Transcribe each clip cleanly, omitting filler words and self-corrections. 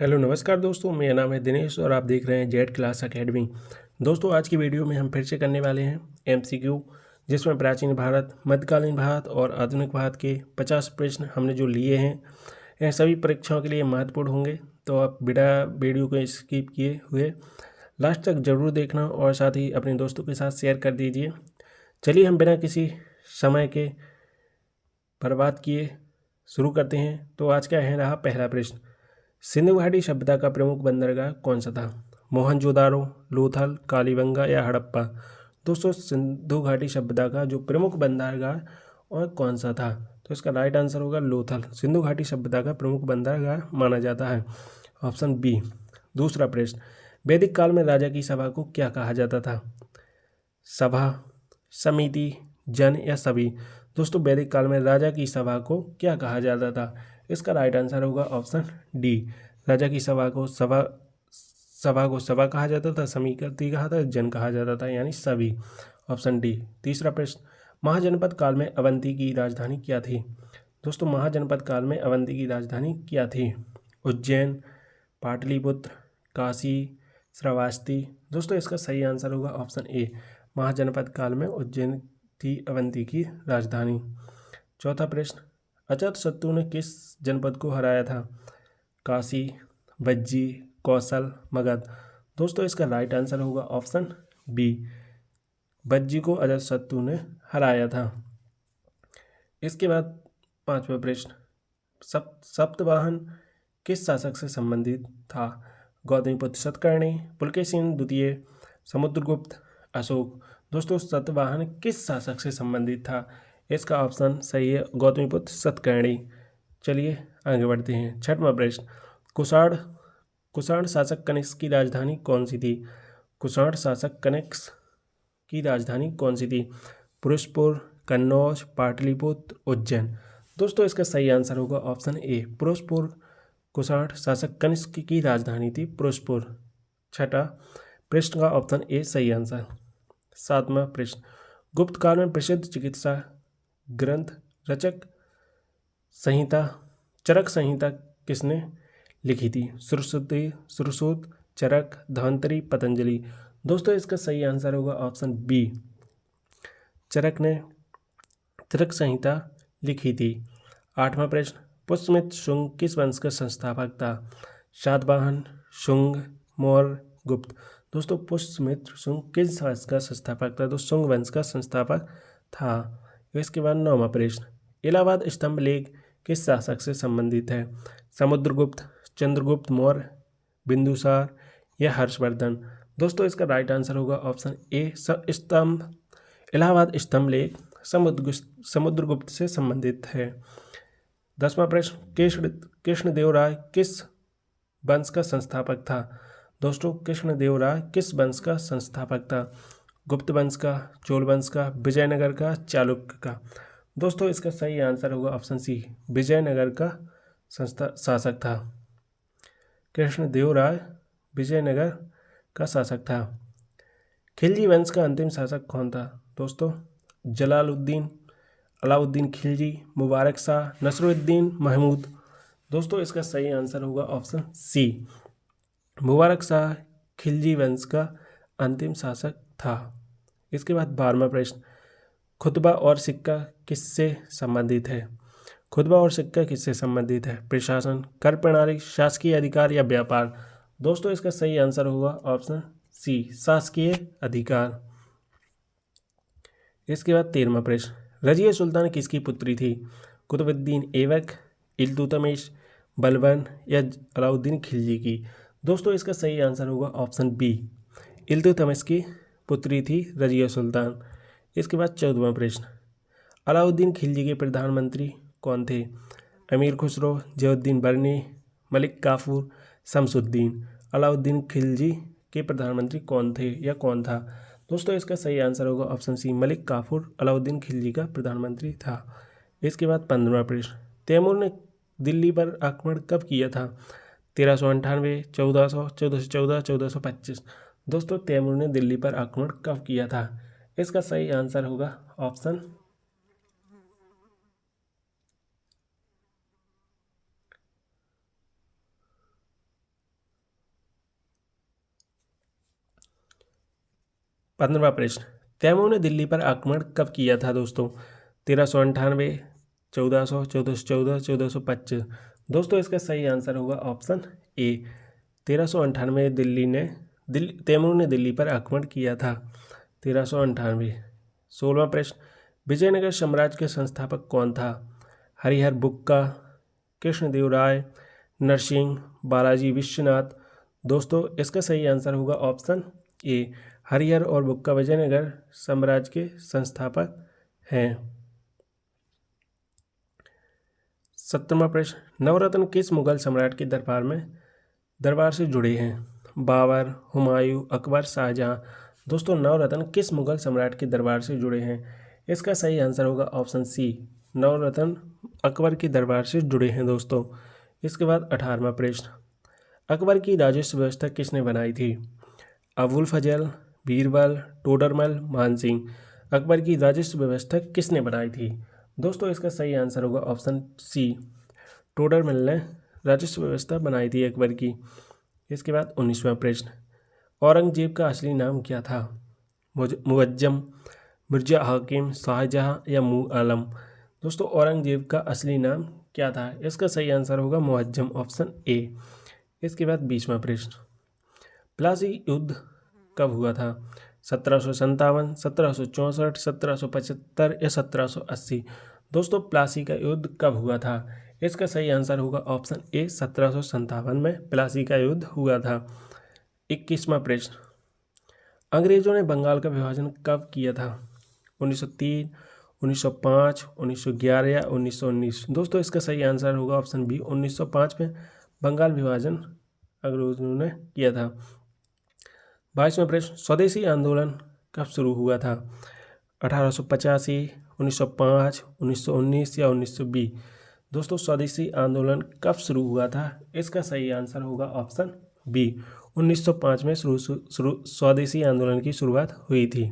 Hello नमस्कार दोस्तों, मेरा नाम है दिनेश और आप देख रहे हैं जेड क्लास एकेडमी। दोस्तों, आज की वीडियो में हम फिर से करने वाले हैं एमसीक्यू, जिसमें प्राचीन भारत, मध्यकालीन भारत और आधुनिक भारत के 50 प्रश्न हमने जो लिए हैं, यह सभी परीक्षाओं के लिए महत्वपूर्ण होंगे। तो आप बिना वीडियो को स्किप किए हुए लास्ट तक ज़रूर देखना और साथ ही अपने दोस्तों के साथ शेयर कर दीजिए। चलिए हम बिना किसी समय के बर्बाद किए शुरू करते हैं। तो आज का है रहा पहला प्रश्न, सिंधु घाटी सभ्यता का प्रमुख बंदरगाह कौन सा था? मोहनजोदारो, लोथल, कालीबंगा या हड़प्पा? दोस्तों, सिंधु घाटी सभ्यता का जो प्रमुख बंदरगाह और कौन सा था? तो इसका राइट आंसर होगा लोथल। सिंधु घाटी सभ्यता का प्रमुख बंदरगाह माना जाता है। Option B. दूसरा प्रश्न, वैदिक काल में राजा की सभा को क्या कहा जाता था? सभा, समिति, जन या सभी? दोस्तों, वैदिक काल में राजा की सभा को क्या कहा जाता था? इसका राइट आंसर होगा ऑप्शन डी। राजा की सभा को सभा कहा जाता था, समिति कहा था, जन कहा जाता था, यानी सभी। Option D. तीसरा प्रश्न, महाजनपद काल में अवंती की राजधानी क्या थी? दोस्तों, महाजनपद काल में अवंती की राजधानी क्या थी? उज्जैन, पाटलिपुत्र, काशी, श्रावस्ती? दोस्तों, इसका सही आंसर होगा ऑप्शन ए। महाजनपद काल में उज्जैन थी अवंती की राजधानी। चौथा प्रश्न, अजातशत्रु ने किस जनपद को हराया था? काशी, वज्जी, कौशल, मगध? दोस्तों, इसका राइट आंसर होगा ऑप्शन बी। वज्जी को अजातशत्रु ने हराया था। इसके बाद पांचवा प्रश्न, सप्तवाहन किस शासक से संबंधित था? गौतमीपुत्र सतकर्णी, पुलकेशिन द्वितीय, समुद्रगुप्त, अशोक? दोस्तों, सतवाहन किस शासक से संबंधित था? इसका ऑप्शन सही है, गौतमीपुत्र सतकर्णी। चलिए आगे बढ़ते हैं। छठवां प्रश्न, कुषाण शासक कनिष्क की राजधानी कौन सी थी? कुषाण शासक कनिष्क की राजधानी कौन सी थी? पुरुषपुर, कन्नौज, पाटलिपुत्र, उज्जैन? दोस्तों, इसका सही आंसर होगा ऑप्शन ए, पुरुषपुर। कुषाण शासक कनिष्क की राजधानी थी पुरुषपुर। छठा प्रश्न का ऑप्शन ए सही आंसर। सातवां प्रश्न, गुप्त काल में प्रसिद्ध चिकित्सा ग्रंथ रचक संहिता, चरक संहिता किसने लिखी थी? सुश्रुत, चरक, धन्वंतरि, पतंजलि? दोस्तों, इसका सही आंसर होगा ऑप्शन बी, चरक ने चरक संहिता लिखी थी। आठवां प्रश्न, पुष्यमित्र शुंग किस वंश का संस्थापक था? सातवाहन, शुंग, मौर्य, गुप्त? दोस्तों, पुष्यमित्र शुंग किस वंश का संस्थापक था? तो शुंग वंश का संस्थापक था। इसके बाद नौवां प्रश्न, इलाहाबाद स्तंभ लेख किस शासक से संबंधित है? समुद्रगुप्त, चंद्रगुप्त मौर्य, बिंदुसार या हर्षवर्धन? दोस्तों, इसका राइट आंसर होगा ऑप्शन ए, इलाहाबाद स्तंभ लेख समुद्रगुप्त से संबंधित है। 10वां प्रश्न, कृष्णदेवराय किस वंश का संस्थापक था? दोस्तों, कृष्णदेवराय किस वंश का संस्थापक था? गुप्त वंश का, चोल वंश का, विजयनगर का, चालुक्य का? दोस्तों, इसका सही आंसर होगा ऑप्शन सी, विजयनगर का शासक था। कृष्णदेवराय विजयनगर का शासक था। खिलजी वंश का अंतिम शासक कौन था? दोस्तों, जलालुद्दीन, अलाउद्दीन खिलजी, मुबारक शाह, नसरुद्दीन महमूद? दोस्तों, इसका सही आंसर होगा ऑप्शन सी, मुबारक शाह खिलजी वंश का अंतिम शासक था। इसके बाद 12वां प्रश्न, खुतबा और सिक्का किससे संबंधित है? खुतबा और सिक्का किससे संबंधित है? प्रशासन, कर प्रणाली, शासकीय अधिकार या व्यापार? दोस्तों, इसका सही आंसर होगा ऑप्शन सी, शासकीय अधिकार। इसके बाद 13वां प्रश्न, रजिया सुल्तान किसकी पुत्री थी? कुतुबुद्दीन ऐबक, इल्तुतमिश, बलबन या अलाउद्दीन खिलजी की? दोस्तों, इसका सही आंसर होगा ऑप्शन बी, इल्तुतमिश की पुत्री थी रजिया सुल्तान। इसके बाद 14वां प्रश्न, अलाउद्दीन खिलजी के प्रधानमंत्री कौन थे? अमीर खुसरो, ज़ियाउद्दीन बरनी, मलिक काफूर, शमसुद्दीन? अलाउद्दीन खिलजी के प्रधानमंत्री कौन थे या कौन था? दोस्तों, इसका सही आंसर होगा ऑप्शन सी, मलिक काफूर अलाउद्दीन खिलजी का प्रधानमंत्री था। इसके बाद 15वां प्रश्न, तैमूर ने दिल्ली पर आक्रमण कब किया था? 1398, 1400, 1414, 1425? दोस्तों, तैमूर ने दिल्ली पर आक्रमण कब किया था? इसका सही आंसर होगा ऑप्शन 15वां प्रश्न, तैमूर ने दिल्ली पर आक्रमण कब किया था दोस्तों? 1398, 1400, 1414, 1425। दोस्तों इसका सही आंसर होगा ऑप्शन ए, 1398 तैमूर ने दिल्ली पर आक्रमण किया था। 1398। 16वां प्रश्न, विजयनगर साम्राज्य के संस्थापक कौन था? हरिहर बुक्का, कृष्णदेव राय, नरसिंह, बालाजी विश्वनाथ। दोस्तों इसका सही आंसर होगा ऑप्शन ए, हरिहर और बुक्का विजयनगर साम्राज्य के संस्थापक हैं। 17वां प्रश्न, नवरत्न किस मुगल सम्राट के दरबार से जुड़े हैं? बाबर, हुमायूं, अकबर, शाहजहां। दोस्तों नवरत्न किस मुगल सम्राट के दरबार से जुड़े हैं? इसका सही आंसर होगा ऑप्शन सी, नवरत्न अकबर के दरबार से जुड़े हैं दोस्तों। इसके बाद 18वां प्रश्न, अकबर की राजस्व व्यवस्था किसने बनाई थी? अबुल फजल, बीरबल, टोडरमल, मानसिंह। अकबर की राजस्व व्यवस्था किसने बनाई थी? दोस्तों इसका सही आंसर होगा ऑप्शन सी, टोडरमल ने राजस्व व्यवस्था बनाई थी अकबर की। इसके बाद 19वां प्रश्न, औरंगजेब का असली नाम क्या था? मुअज्जम, मिर्जा हाकिम, शाहजहां या मुआलम। दोस्तों औरंगजेब का असली नाम क्या था? इसका सही आंसर होगा मुअज्जम, ऑप्शन ए। इसके बाद 20वां प्रश्न, प्लासी युद्ध कब हुआ था? 1757, 1764, 1775 या 1780। दोस्तों प्लासी का युद्ध कब हुआ था? इसका सही आंसर होगा ऑप्शन ए, 1757 में प्लासी का युद्ध हुआ था। 21वां प्रश्न, अंग्रेजों ने बंगाल का विभाजन कब किया था? 1903, 1905, 1911 या 1919। दोस्तों इसका सही आंसर होगा ऑप्शन बी, 1905 में बंगाल विभाजन अंग्रेजों ने किया था। 22वां प्रश्न, स्वदेशी आंदोलन कब शुरू हुआ था? 1885, 1905, 1919 या 1920। दोस्तों स्वदेशी आंदोलन कब शुरू हुआ था? इसका सही आंसर होगा ऑप्शन बी, 1905 में स्वदेशी आंदोलन की शुरुआत हुई थी।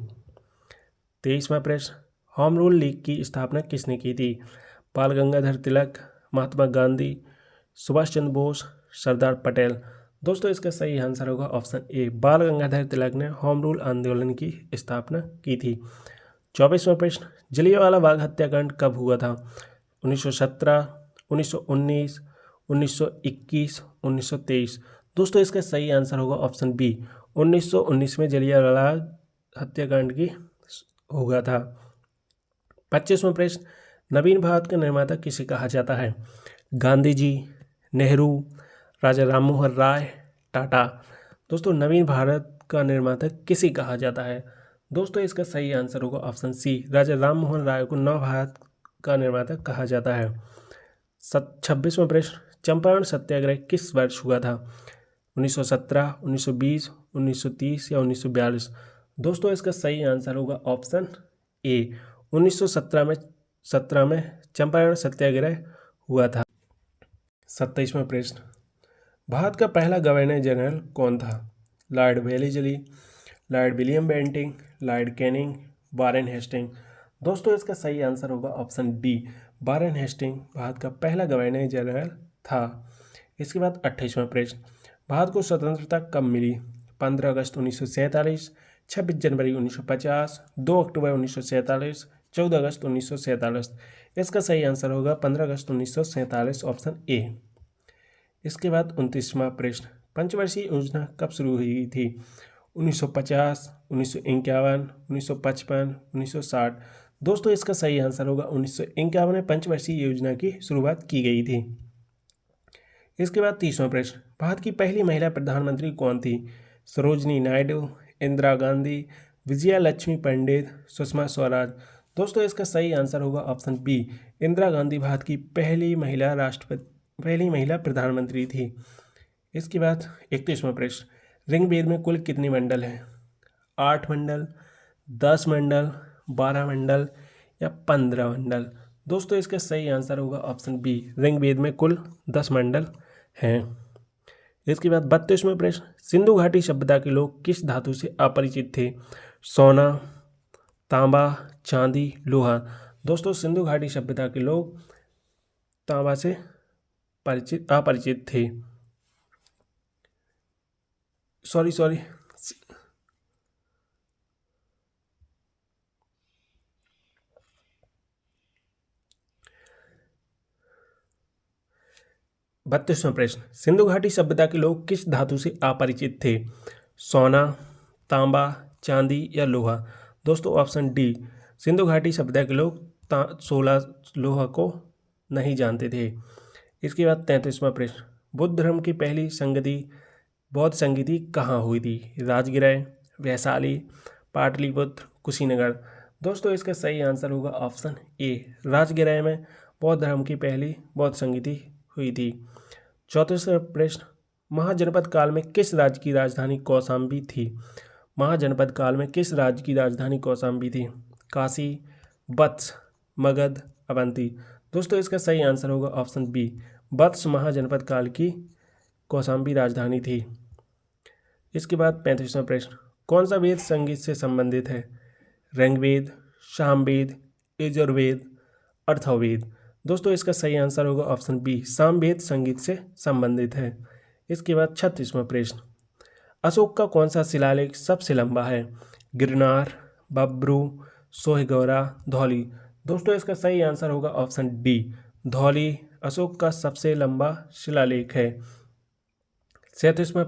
23वां प्रश्न, होम रूल लीग की स्थापना किसने की थी? बाल गंगाधर तिलक, महात्मा गांधी, सुभाष चंद्र बोस, सरदार पटेल। दोस्तों इसका सही आंसर होगा ऑप्शन ए, बाल गंगाधर तिलक ने होम रूल आंदोलन की स्थापना की थी। 24वां प्रश्न, जलियांवाला बाग हत्याकांड कब हुआ था? 1917, 1919, 1921, 1923। दोस्तों इसका सही आंसर होगा ऑप्शन बी, 1919 में जलियांवाला हत्याकांड की हुआ था। 25वां प्रश्न, नवीन भारत का निर्माता किसे कहा जाता है? गांधी जी, नेहरू, राजा राममोहन राय, टाटा। दोस्तों नवीन भारत का निर्माता किसे कहा जाता है? दोस्तों इसका सही आंसर होगा ऑप्शन सी, राजा राममोहन राय को नव भारत का निर्माता कहा जाता है। 26वां प्रश्न, चंपारण सत्याग्रह किस वर्ष हुआ था? 1917, 1920, 1930 या 1942। दोस्तों इसका सही आंसर होगा ऑप्शन ए, 1917 में चंपारण सत्याग्रह हुआ था। 27वां प्रश्न, भारत का पहला गवर्नर जनरल कौन था? Lord Wellesley, lord William Bentinck, lord Canning, Warren Hasting. दोस्तों इसका सही आंसर होगा ऑप्शन डी, वारेन हेस्टिंग भारत का पहला गवर्नर जनरल था। इसके बाद 28वां प्रश्न, भारत को स्वतंत्रता कब मिली? 15 अगस्त 1947, 26 जनवरी 1950, 2 अक्टूबर 1947, 14 अगस्त 1947। इसका सही आंसर होगा 15 अगस्त 1947, ऑप्शन ए। इसके बाद 29वां प्रश्न, पंचवर्षीय योजना कब शुरू हुई थी? 1950, 1951, 1955, 1960। दोस्तों इसका सही आंसर होगा 1951 में पंचवर्षीय योजना की शुरुआत की गई थी। इसके बाद 30वां प्रश्न, भारत की पहली महिला प्रधानमंत्री कौन थी? सरोजनी नायडू, इंदिरा गांधी, विजया लक्ष्मी पंडित, सुषमा स्वराज। दोस्तों इसका सही आंसर होगा ऑप्शन बी, इंदिरा गांधी भारत की पहली महिला प्रधानमंत्री थी। इसके बाद 31वां प्रश्न, ऋग्वेद में कुल कितने मंडल हैं? 8 मंडल, 10 मंडल, 12 मंडल या 15 मंडल। दोस्तों इसका सही आंसर होगा ऑप्शन बी, ऋग्वेद में कुल 10 मंडल हैं। इसके बाद 32वां प्रश्न, सिंधु घाटी सभ्यता के लोग किस धातु से अपरिचित थे? सोना, तांबा, चांदी, लोहा। दोस्तों सिंधु घाटी सभ्यता के लोग तांबा से अपरिचित थे। सॉरी 32वां प्रश्न, सिंधु घाटी सभ्यता के लोग किस धातु से अपरिचित थे? सोना, तांबा, चांदी या लोहा? दोस्तों ऑप्शन डी, सिंधु घाटी सभ्यता के लोग लोहा को नहीं जानते थे। इसके बाद 33वां प्रश्न, बुद्ध धर्म की पहली संगति बौद्ध संगति कहाँ हुई थी? राजगिरह, वैशाली, पाटलिपुत्र, कुशीनगर? दोस्तों इसका सही आंसर होगा ऑप्शन ए, राजगिरह में बौद्ध धर्म की पहली बौद्ध संगति हुई थी। 34वां प्रश्न, महाजनपद काल में किस राज्य की राजधानी कौशाम्बी थी? महाजनपद काल में किस राज्य की राजधानी कौशाम्बी थी? काशी, वत्स, मगध, अवंती? दोस्तों इसका सही आंसर होगा ऑप्शन बी, वत्स महाजनपद काल की कौशाम्बी राजधानी थी। इसके बाद 35वां प्रश्न, कौन सा वेद संगीत से संबंधित है? ऋग्वेद, सामवेद, यजुर्वेद, अथर्ववेद? दोस्तों इसका सही आंसर होगा ऑप्शन बी, सामवेद संगीत से संबंधित है। इसके बाद 36वां प्रश्न, अशोक का कौन सा शिलालेख सबसे लंबा है? गिरनार, बब्रू, सोहगौरा, धौली? दोस्तों इसका सही आंसर होगा ऑप्शन डी, धौली अशोक का सबसे लंबा शिलालेख है। 37वां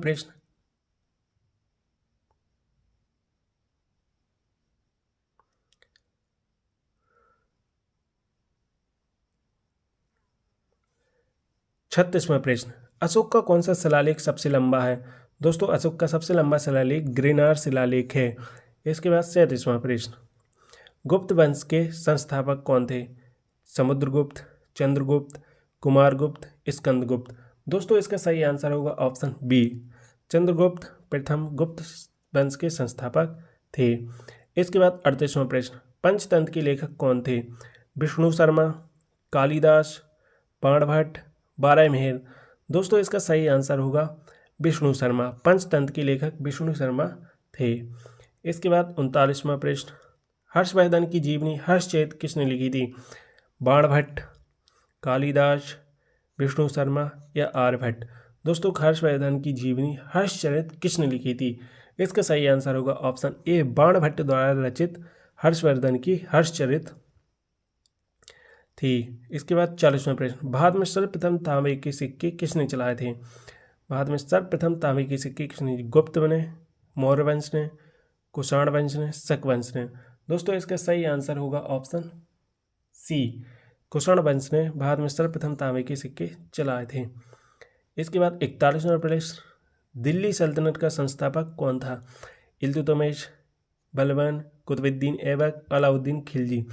प्रश्न, अशोक का कौन सा शिलालेख सबसे लंबा है? दोस्तों अशोक का सबसे लंबा शिलालेख गिरनार शिलालेख है। इसके बाद 37वां प्रश्न, गुप्त वंश के संस्थापक कौन थे? समुद्रगुप्त, चंद्रगुप्त, कुमारगुप्त, स्कंदगुप्त? दोस्तों इसका सही आंसर होगा ऑप्शन बी, चंद्रगुप्त प्रथम गुप्त वंश के संस्थापक थे। इसके बाद 38वां प्रश्न, पंचतंत्र के लेखक कौन थे? विष्णु शर्मा, कालिदास, बाणभट्ट, बारहमेर? दोस्तों इसका सही आंसर होगा विष्णु शर्मा, पंचतंत्र के लेखक विष्णु शर्मा थे। इसके बाद 39वां प्रश्न, हर्षवर्धन की जीवनी हर्षचरित किसने लिखी थी? बाणभट्ट, कालिदास, विष्णु शर्मा या आर्यभट्ट? दोस्तों हर्षवर्धन की जीवनी हर्षचरित किसने लिखी थी? इसका सही आंसर होगा ऑप्शन ए, बाणभट्ट द्वारा रचित हर्षवर्धन की हर्षचरित थी। इसके बाद 40वां प्रश्न, भारत में सर्वप्रथम तांबे के सिक्के किसने चलाए थे? भारत में सर्वप्रथम तांबे के सिक्के किसने? गुप्त ने, मौर्य वंश ने, कुषाण वंश ने, शक वंश ने? दोस्तों इसका सही आंसर होगा ऑप्शन सी, कुषाण वंश ने भारत में सर्वप्रथम तांबे के सिक्के चलाए थे। इसके बाद 41वां प्रश्न, दिल्ली सल्तनत का संस्थापक कौन था? इल्तुतमिश, बलबन, कुतुबुद्दीन ऐबक, अलाउद्दीन खिलजी?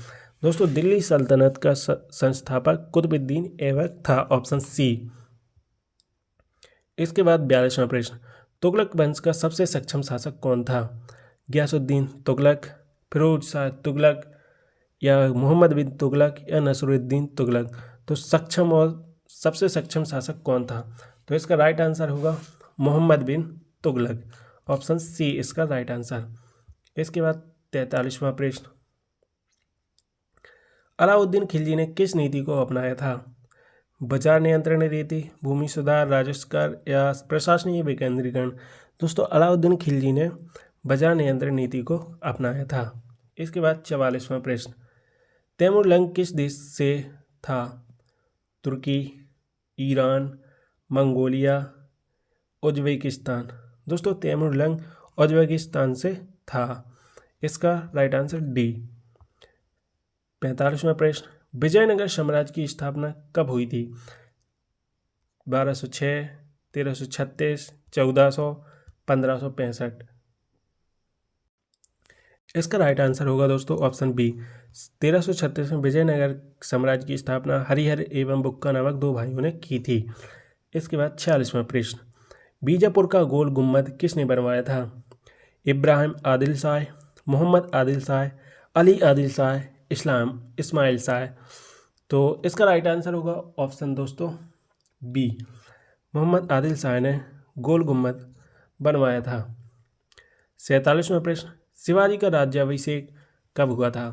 दोस्तों दिल्ली सल्तनत का संस्थापक कुतुबुद्दीन ऐबक था, ऑप्शन सी। इसके बाद 42वां प्रश्न, तुगलक वंश का सबसे सक्षम शासक कौन था? गयासुद्दीन तुगलक, फिरोज शाह तुगलक या मोहम्मद बिन तुगलक या नसरुद्दीन तुगलक? तो सक्षम और सबसे सक्षम शासक कौन था? तो इसका राइट आंसर होगा मोहम्मद बिन तुगलक, ऑप्शन सी इसका राइट आंसर। इसके बाद 43वां प्रश्न, अलाउद्दीन खिलजी ने किस नीति को अपनाया था? बाजार नियंत्रण नीति, भूमि सुधार, राजस्व कर या प्रशासनिक विकेंद्रीकरण? दोस्तों अलाउद्दीन खिलजी ने बाजार नियंत्रण नीति को अपनाया था। इसके बाद 44वां प्रश्न, तैमूर लंग किस देश से था? तुर्की, ईरान, मंगोलिया, उज्बेकिस्तान? दोस्तों तैमूर लंग उज्बेकिस्तान से था, इसका राइट आंसर डी। 45वां प्रश्न, विजयनगर साम्राज्य की स्थापना कब हुई थी? 1206, 1336, 1400, 1565? इसका राइट आंसर होगा दोस्तों ऑप्शन बी, 1336 में विजयनगर साम्राज्य की स्थापना हरिहर एवं बुक्का नामक दो भाइयों ने की थी। इसके बाद 46वां प्रश्न, बीजापुर का गोल गुम्बद किसने बनवाया था? इब्राहिम आदिल शाह, मोहम्मद आदिल शाह, अली आदिल शाह, इस्माइल शाह? तो इसका राइट आंसर होगा ऑप्शन दोस्तों बी, मोहम्मद आदिल शाह ने गोल गुम्बद बनवाया था। 47वां प्रश्न, शिवाजी का राज्याभिषेक कब हुआ था?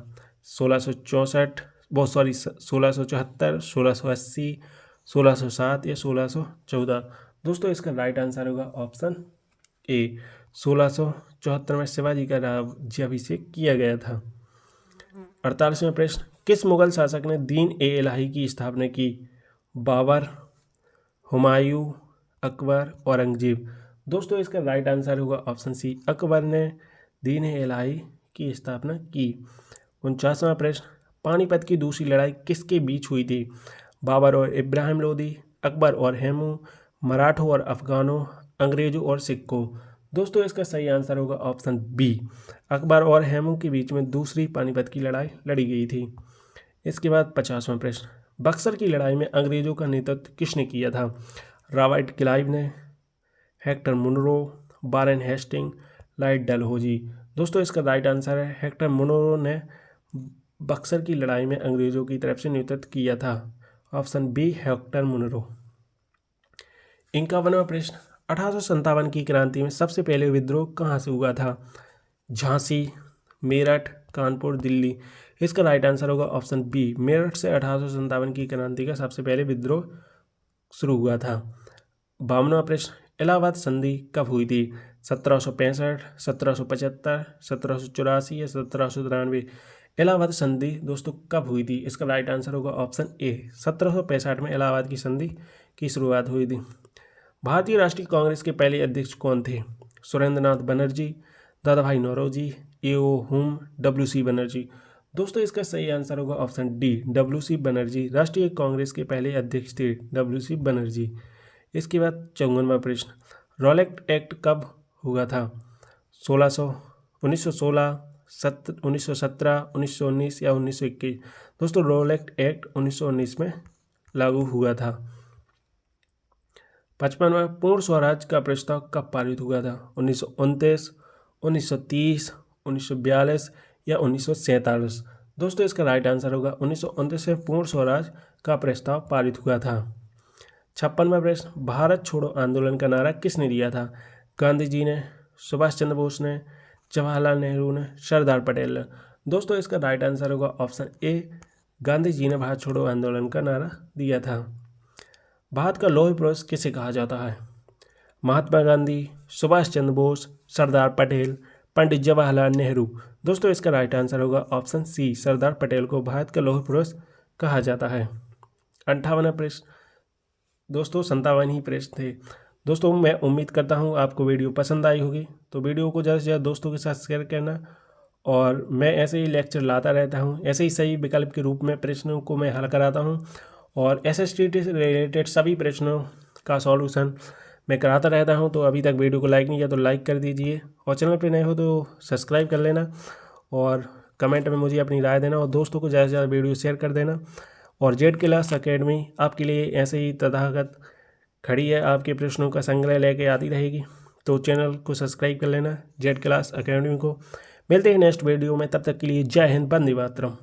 1674, 1674, 1680, 1607 या 1614? दोस्तों इसका राइट आंसर होगा ऑप्शन ए, 1674 में शिवाजी का राज्याभिषेक किया गया था। 48वां प्रश्न, किस मुगल शासक ने दीन ए इलाही की स्थापना की? बाबर, हुमायूं, अकबर, औरंगजेब। दोस्तों इसका राइट आंसर होगा ऑप्शन सी, अकबर ने दीन इलाही की स्थापना की। 49वां प्रश्न, पानीपत की दूसरी लड़ाई किसके बीच हुई थी? बाबर और इब्राहिम लोदी, अकबर और हेमू, मराठों और अफगानों, अंग्रेजों और सिखों। दोस्तों इसका सही आंसर होगा ऑप्शन बी, अकबर और हेमू के बीच में दूसरी पानीपत की लड़ाई लड़ी गई थी। इसके बाद 50वां प्रश्न, बक्सर की लड़ाई में अंग्रेजों का नेतृत्व किसने किया था? रॉबर्ट क्लाइव ने, Hector Munro, Warren Hasting, lord Dalhousie. दोस्तों इसका राइट आंसर है हेक्टर मुनरो ने बक्सर की लड़ाई में अंग्रेजों की तरफ से नेतृत्व किया था। Option B, Hector Munro. 51वां प्रश्न, 1857 की क्रांति में सबसे पहले विद्रोह कहाँ से हुआ था? झांसी, मेरठ, कानपुर, दिल्ली। इसका राइट आंसर होगा ऑप्शन बी, मेरठ से 1857 की क्रांति का सबसे पहले विद्रोह शुरू हुआ था। 52वां प्रश्न, इलाहाबाद संधि कब हुई थी? 1765, 1775, 1784 या 1793? इलाहाबाद संधि दोस्तों कब हुई थी? इसका राइट आंसर होगा ऑप्शन ए, 1765 में इलाहाबाद की संधि की शुरुआत हुई थी। भारतीय राष्ट्रीय कांग्रेस के पहले अध्यक्ष कौन थे? सुरेंद्र नाथ बनर्जी, दादाभाई नौरोजी, ए.ओ. हुम, डब्ल्यू.सी. बनर्जी। दोस्तों इसका सही आंसर होगा ऑप्शन डी, डब्ल्यू.सी. बनर्जी राष्ट्रीय कांग्रेस के पहले अध्यक्ष थे, डब्ल्यू.सी. बनर्जी। इसके बाद 54वां प्रश्न, रॉलेट एक्ट कब हुआ था? 1916, 1917, 1919 या 1921? दोस्तों रॉलेट एक्ट 1919 में लागू हुआ था। 55वां, पूर्ण स्वराज का प्रस्ताव कब पारित हुआ था? 1929, 1930, 1942 या 1947? दोस्तों इसका राइट आंसर होगा 1929 में पूर्ण स्वराज का प्रस्ताव पारित हुआ था। 56वां प्रश्न, भारत छोड़ो आंदोलन का नारा किसने दिया था? गांधी जी ने, सुभाष चंद्र बोस ने, जवाहरलाल नेहरू ने, सरदार पटेल ने? दोस्तों इसका राइट आंसर होगा ऑप्शन ए, गांधी जी ने भारत छोड़ो आंदोलन का नारा दिया था। भारत का लौह पुरुष किसे कहा जाता है? महात्मा गांधी, सुभाष चंद्र बोस, सरदार पटेल, पंडित जवाहरलाल नेहरू? दोस्तों इसका राइट आंसर होगा ऑप्शन सी, सरदार पटेल को भारत का लौह पुरुष कहा जाता है। 58वां प्रश्न, दोस्तों 57 ही प्रश्न थे। दोस्तों मैं उम्मीद करता हूँ आपको वीडियो पसंद आई होगी, तो वीडियो को ज़्यादा से ज़्यादा दोस्तों के साथ शेयर करना। और मैं ऐसे ही लेक्चर लाता रहता हूँ, ऐसे ही सही विकल्प के रूप में प्रश्नों को मैं हल कराता हूँ और SST से रिलेटेड सभी प्रश्नों का सॉल्यूशन मैं कराता रहता हूँ। तो अभी तक वीडियो को लाइक नहीं किया तो लाइक कर दीजिए, और चैनल पर नए हो तो सब्सक्राइब कर लेना, और कमेंट में मुझे अपनी राय देना, और दोस्तों को ज़्यादा से ज़्यादा वीडियो शेयर कर देना। और जेड क्लास अकेडमी आपके लिए ऐसे ही तथागत खड़ी है, आपके प्रश्नों का संग्रह लेके आती रहेगी। तो चैनल को सब्सक्राइब कर लेना जेड क्लास अकेडमी को। मिलते हैं नेक्स्ट वीडियो में, तब तक के लिए जय हिंद, वंदे मातरम।